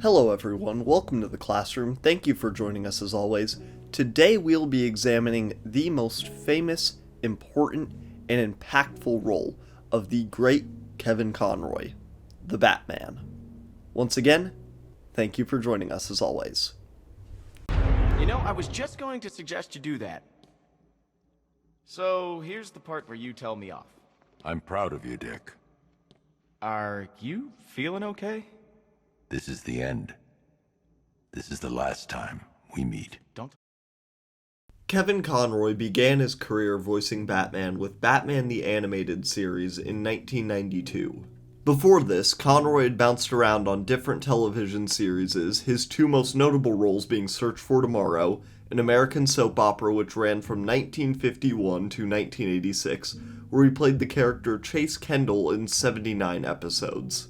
Hello everyone, welcome to the classroom. Thank you for joining us as always. Today we'll be examining the most famous, important, and impactful role of the great Kevin Conroy, the Batman. Once again, thank you for joining us as always. You know, I was just going to suggest you do that. So, here's the part where you tell me off. I'm proud of you, Dick. Are you feeling okay? This is the end. This is the last time we meet. Don't. Kevin Conroy began his career voicing Batman with Batman the Animated Series in 1992. Before this, Conroy had bounced around on different television series, his two most notable roles being Search for Tomorrow, an American soap opera which ran from 1951 to 1986, where he played the character Chase Kendall in 79 episodes,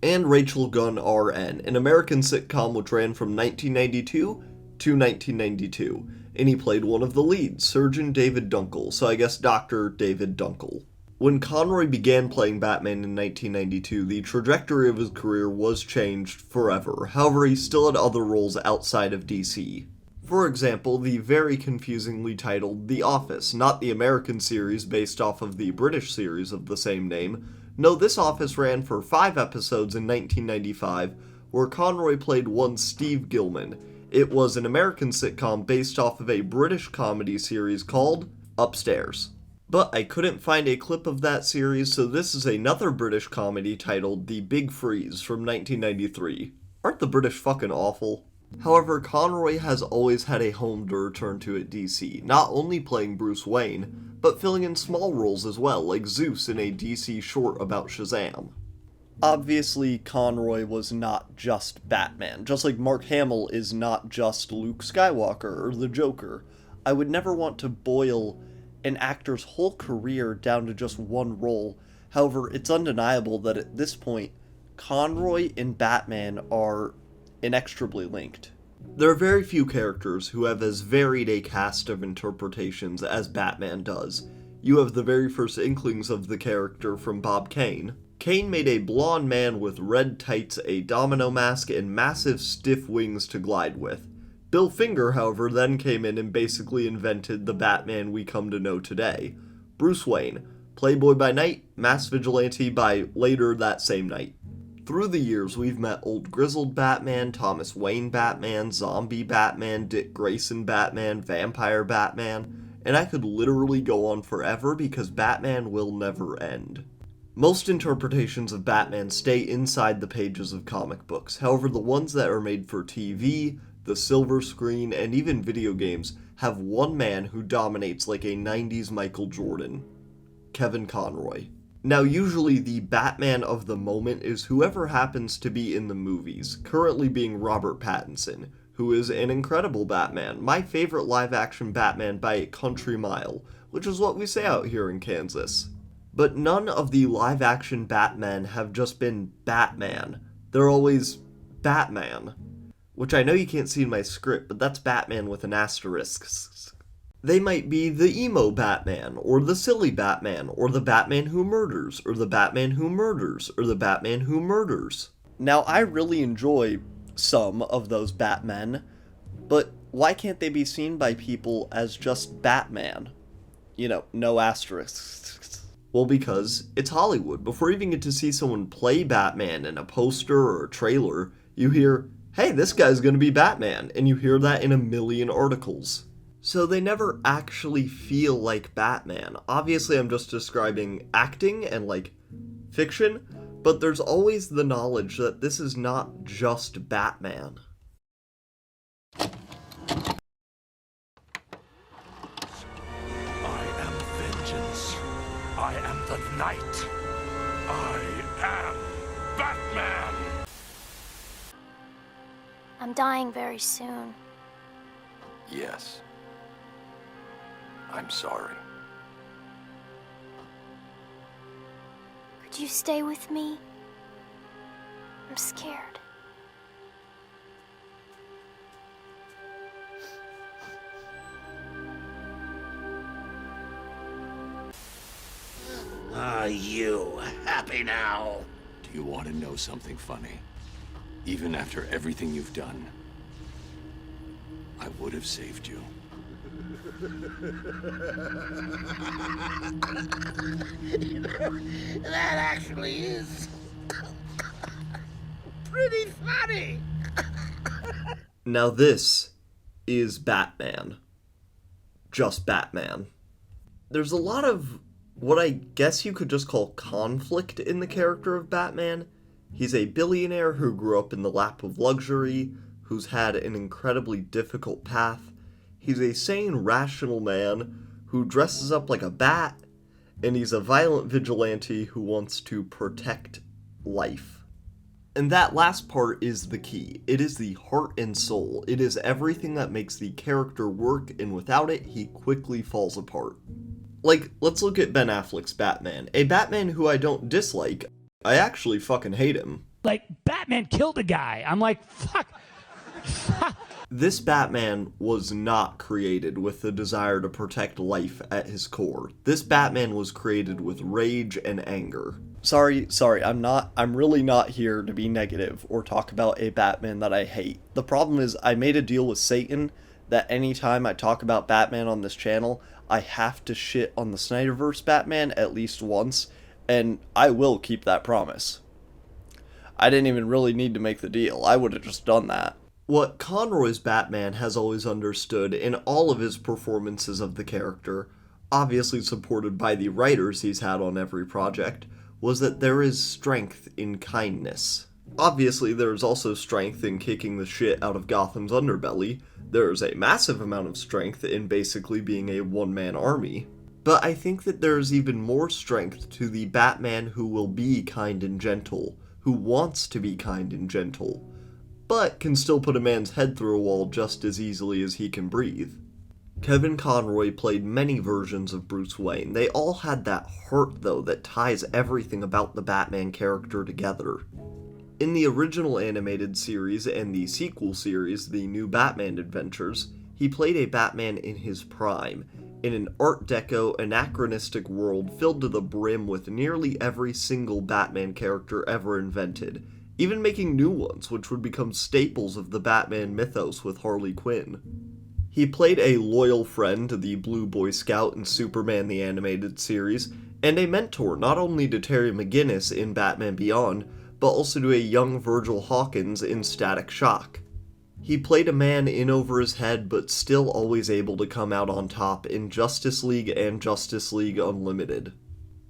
and Rachel Gunn RN, an American sitcom which ran from 1992 to 1992, and he played one of the leads, Surgeon David Dunkel, so I guess Dr. David Dunkel. When Conroy began playing Batman in 1992, the trajectory of his career was changed forever. However, he still had other roles outside of DC. For example, the very confusingly titled The Office, not the American series based off of the British series of the same name. No, this Office ran for 5 episodes in 1995, where Conroy played one Steve Gilman. It was an American sitcom based off of a British comedy series called Upstairs. But I couldn't find a clip of that series, so this is another British comedy titled The Big Freeze from 1993. Aren't the British fucking awful? However, Conroy has always had a home to return to at DC, not only playing Bruce Wayne, but filling in small roles as well, like Zeus in a DC short about Shazam. Obviously, Conroy was not just Batman, just like Mark Hamill is not just Luke Skywalker or the Joker. I would never want to boil an actor's whole career down to just one role. However, it's undeniable that at this point, Conroy and Batman are inextricably linked. There are very few characters who have as varied a cast of interpretations as Batman does. You have the very first inklings of the character from Bob Kane. Kane made a blonde man with red tights, a domino mask, and massive stiff wings to glide with. Bill Finger, however, then came in and basically invented the Batman we come to know today. Bruce Wayne, playboy by night, mass vigilante by later that same night. Through the years, we've met old grizzled Batman, Thomas Wayne Batman, zombie Batman, Dick Grayson Batman, vampire Batman, and I could literally go on forever because Batman will never end. Most interpretations of Batman stay inside the pages of comic books. However, the ones that are made for TV, the silver screen, and even video games have one man who dominates like a 90s Michael Jordan, Kevin Conroy. Now, usually the Batman of the moment is whoever happens to be in the movies, currently being Robert Pattinson, who is an incredible Batman, my favorite live-action Batman by a country mile, which is what we say out here in Kansas. But none of the live-action Batmen have just been Batman. They're always Batman. Which I know you can't see in my script, but that's Batman with an asterisk. They might be the emo Batman, or the silly Batman, or the Batman who murders, or the Batman who murders, or the Batman who murders. Now, I really enjoy some of those Batmen, but why can't they be seen by people as just Batman? You know, no asterisks. Well, because it's Hollywood. Before you even get to see someone play Batman in a poster or a trailer, you hear, hey, this guy's gonna be Batman, and you hear that in a million articles. So they never actually feel like Batman. Obviously, I'm just describing acting and, fiction, but there's always the knowledge that this is not just Batman. I am vengeance. I am the night. I am Batman! I'm dying very soon. Yes. I'm sorry. Could you stay with me? I'm scared. Are you happy now? Do you want to know something funny? Even after everything you've done, I would have saved you. That actually is pretty funny. Now this is Batman. Just Batman. There's a lot of what I guess you could just call conflict in the character of Batman. He's a billionaire who grew up in the lap of luxury, who's had an incredibly difficult path. He's a sane, rational man who dresses up like a bat, and he's a violent vigilante who wants to protect life. And that last part is the key. It is the heart and soul. It is everything that makes the character work, and without it, he quickly falls apart. Like, let's look at Ben Affleck's Batman. A Batman who I don't dislike. I actually fucking hate him. Like, Batman killed a guy. I'm like, fuck. This Batman was not created with the desire to protect life at his core. This Batman was created with rage and anger. Sorry, I'm really not here to be negative or talk about a Batman that I hate. The problem is I made a deal with Satan that anytime I talk about Batman on this channel, I have to shit on the Snyderverse Batman at least once, and I will keep that promise. I didn't even really need to make the deal. I would have just done that. What Conroy's Batman has always understood in all of his performances of the character, obviously supported by the writers he's had on every project, was that there is strength in kindness. Obviously, there's also strength in kicking the shit out of Gotham's underbelly. There's a massive amount of strength in basically being a one-man army. But I think that there's even more strength to the Batman who will be kind and gentle, who wants to be kind and gentle, but can still put a man's head through a wall just as easily as he can breathe. Kevin Conroy played many versions of Bruce Wayne. They all had that heart, though, that ties everything about the Batman character together. In the original animated series and the sequel series, The New Batman Adventures, he played a Batman in his prime, in an Art Deco, anachronistic world filled to the brim with nearly every single Batman character ever invented, even making new ones which would become staples of the Batman mythos with Harley Quinn. He played a loyal friend to the Blue Boy Scout in Superman the Animated Series, and a mentor not only to Terry McGinnis in Batman Beyond, but also to a young Virgil Hawkins in Static Shock. He played a man in over his head, but still always able to come out on top in Justice League and Justice League Unlimited.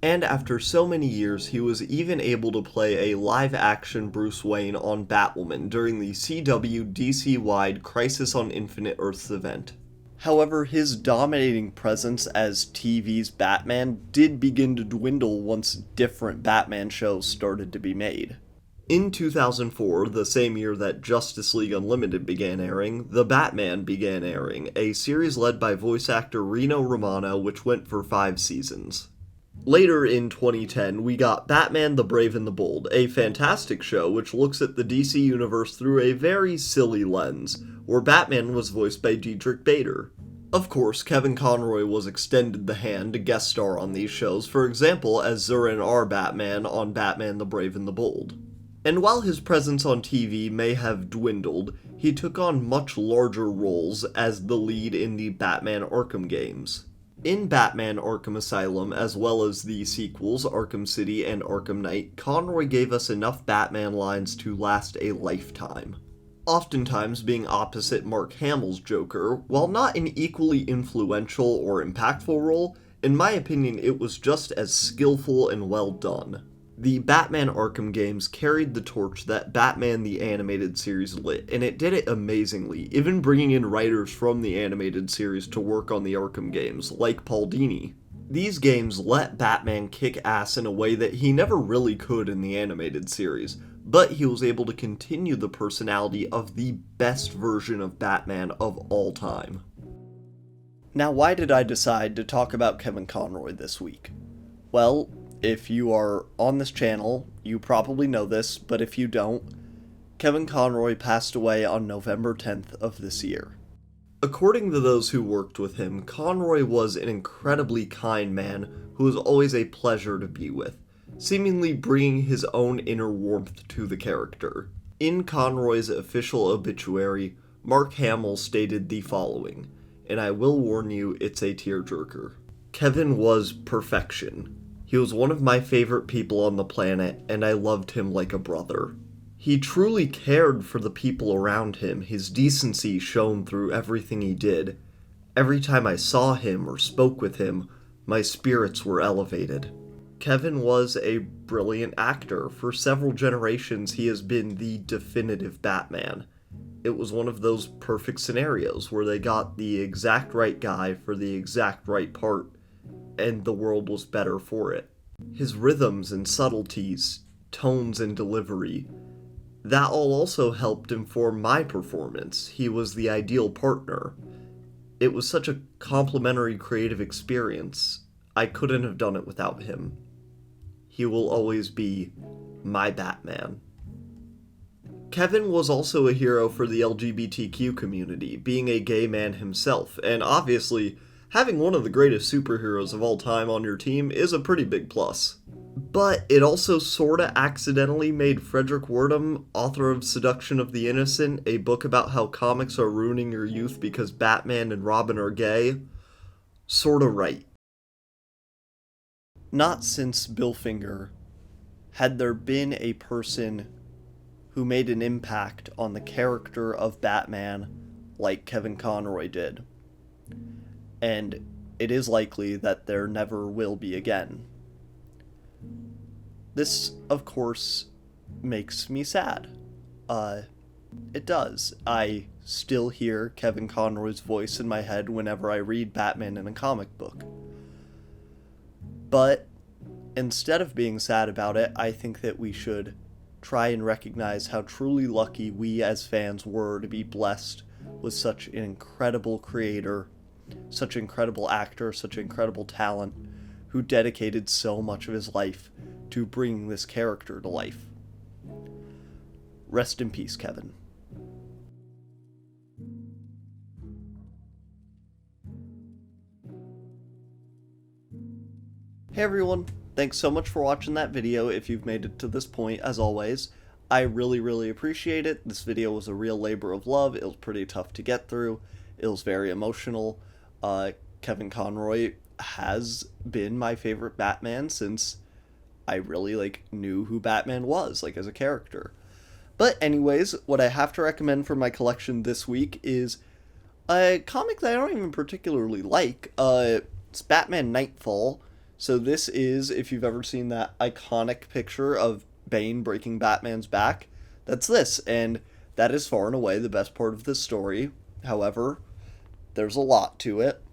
And after so many years, he was even able to play a live-action Bruce Wayne on Batwoman during the CW DC-wide Crisis on Infinite Earths event. However, his dominating presence as TV's Batman did begin to dwindle once different Batman shows started to be made. In 2004, the same year that Justice League Unlimited began airing, The Batman began airing, a series led by voice actor Rino Romano which went for 5 seasons. Later in 2010, we got Batman the Brave and the Bold, a fantastic show which looks at the DC universe through a very silly lens, where Batman was voiced by Diedrich Bader. Of course, Kevin Conroy was extended the hand to guest star on these shows, for example as Zurin R. Batman on Batman the Brave and the Bold. And while his presence on TV may have dwindled, he took on much larger roles as the lead in the Batman Arkham games. In Batman Arkham Asylum, as well as the sequels Arkham City and Arkham Knight, Conroy gave us enough Batman lines to last a lifetime. Oftentimes being opposite Mark Hamill's Joker, while not an equally influential or impactful role, in my opinion it was just as skillful and well done. The Batman Arkham games carried the torch that Batman the Animated Series lit, and it did it amazingly, even bringing in writers from the animated series to work on the Arkham games, like Paul Dini. These games let Batman kick ass in a way that he never really could in the animated series, but he was able to continue the personality of the best version of Batman of all time. Now, why did I decide to talk about Kevin Conroy this week? Well, if you are on this channel, you probably know this, but if you don't, Kevin Conroy passed away on November 10th of this year. According to those who worked with him, Conroy was an incredibly kind man who was always a pleasure to be with, seemingly bringing his own inner warmth to the character. In Conroy's official obituary, Mark Hamill stated the following, and I will warn you, it's a tearjerker. Kevin was perfection. He was one of my favorite people on the planet, and I loved him like a brother. He truly cared for the people around him. His decency shone through everything he did. Every time I saw him or spoke with him, my spirits were elevated. Kevin was a brilliant actor. For several generations, he has been the definitive Batman. It was one of those perfect scenarios where they got the exact right guy for the exact right part, and the world was better for it. His rhythms and subtleties, tones and delivery, that all also helped inform my performance. He was the ideal partner. It was such a complimentary creative experience. I couldn't have done it without him. He will always be my Batman. Kevin was also a hero for the LGBTQ community, being a gay man himself, and obviously, having one of the greatest superheroes of all time on your team is a pretty big plus. But it also sorta accidentally made Frederick Wardham, author of Seduction of the Innocent, a book about how comics are ruining your youth because Batman and Robin are gay, sorta right. Not since Bill Finger had there been a person who made an impact on the character of Batman like Kevin Conroy did. And it is likely that there never will be again. This, of course, makes me sad. It does. I still hear Kevin Conroy's voice in my head whenever I read Batman in a comic book. But instead of being sad about it, I think that we should try and recognize how truly lucky we as fans were to be blessed with such an incredible creator, such an incredible actor, such incredible talent, who dedicated so much of his life to bringing this character to life. Rest in peace, Kevin. Hey everyone, thanks so much for watching that video if you've made it to this point, as always. I really appreciate it. This video was a real labor of love. It was pretty tough to get through. It was very emotional. Kevin Conroy has been my favorite Batman since I really, knew who Batman was, as a character. But anyways, what I have to recommend for my collection this week is a comic that I don't even particularly like. It's Batman Nightfall. So this is, if you've ever seen that iconic picture of Bane breaking Batman's back, that's this, and that is far and away the best part of this story. However, there's a lot to it.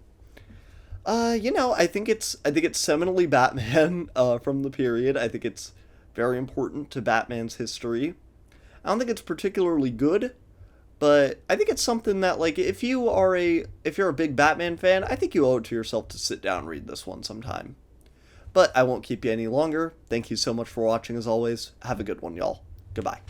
I think it's seminally Batman from the period. I think it's very important to Batman's history. I don't think it's particularly good, but I think it's something that, if you're a big Batman fan, I think you owe it to yourself to sit down and read this one sometime. But I won't keep you any longer. Thank you so much for watching as always. Have a good one, y'all. Goodbye.